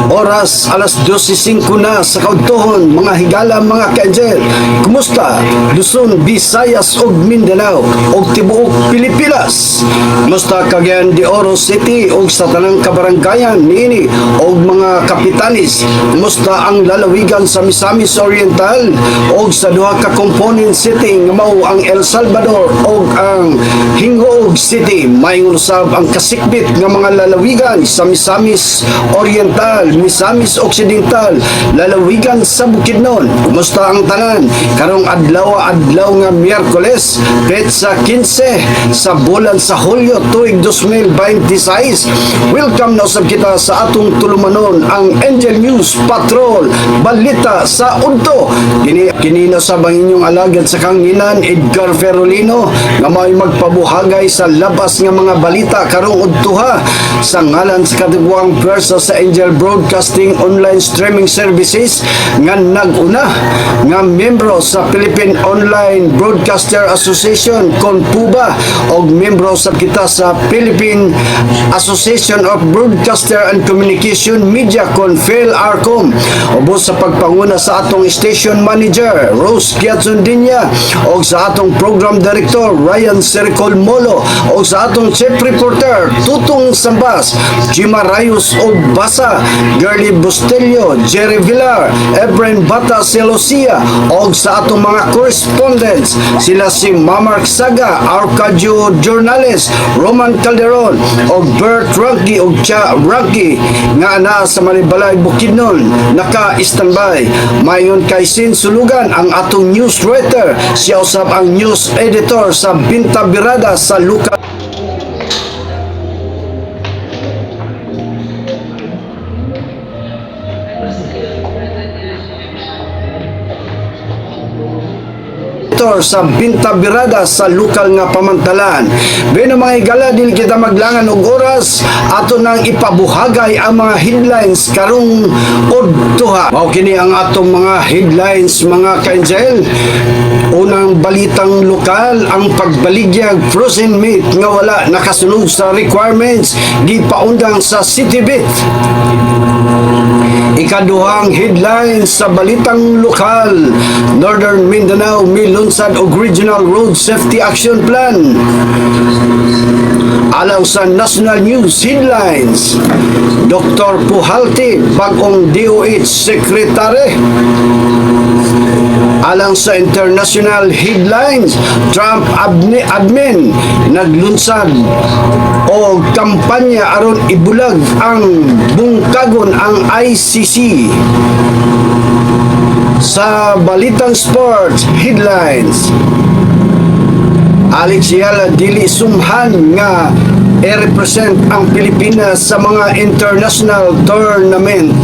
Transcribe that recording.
Oras alas 12:05 na sa kaudtohon, mga higala, mga ka-angel. Kumusta? Luzon, Visayas ug Mindanao ug tibuok Pilipinas. Kumusta Cagayan de Oro City ug sa tanang kabaranggayan niini ug mga kapitanis. Kumusta ang lalawigan sa Misamis Oriental ug sa duha ka component city nga mao ang El Salvador ug ang Hingog City. Mayong usab ang kasikbit nga mga lalawigan sa Misamis Oriental, Misamis Occidental, lalawigan sa Bukidnon. Kumusta ang tanan? Karong adlaw nga Miyerkules, petsa 15 sa bulan sa Hulyo tuig 2026. Welcome na usab kita sa atong tulumanon ang Angel News Patrol, balita sa udto. Kinino sa bang inyong alagad sa kanginan Edgar Ferrolino nga may magpabuhagay sa labas nga mga balita karong udtuha sa ngalan sa katiguang pwersa sa Angel Broadcasting Online Streaming Services nga naguna nga membro sa Philippine Online Broadcaster Association (CONPUBA) og membro sa kita sa Philippine Association of Broadcaster and Communication Media (CONPHIL-ARCOM). Ubos sa pagpanguna sa atong station manager Rose Quiazondinia og sa atong program director Ryan Sericol Molo og sa atong chief reporter Tutong Sambas, Jima Rayos og Basa, Girly Bustelio, Jerry Villar, Efren Bata Celosia og sa atong mga correspondents sila si Mamark Saga, Arcadio Jornales, Roman Calderon og Bert Ranky og Cha Ranky nga na sa Manibalay Bukidnon naka-standby. Mayon kay Sin Sulugan ang atong news writer, siya usab ang news editor sa Binta Birada sa Lucas sa Binta Birada sa lokal nga pamantalan. Bino mga higala, dili kita maglangan og oras ato nang ipabuhagay ang mga headlines karong udtuha. Mao kini ang atong mga headlines, mga ka-angel. Unang balitang lokal, ang pagbaligyag frozen meat nga wala nakasunod sa requirements gipaundang sa Citybit. Ikaduhang headlines sa balitang lokal, Northern Mindanao milunsad og Regional Road Safety Action Plan. Alaw sa National News headlines, Dr. Puhalti bagong DOH Secretary. Alang sa international headlines, Trump admin naglunsad o kampanya aron ibulag ang bungkagon ang ICC. Sa balitang sports headlines, Alex Yala dili sumhan nga i-represent ang Pilipinas sa mga international tournament.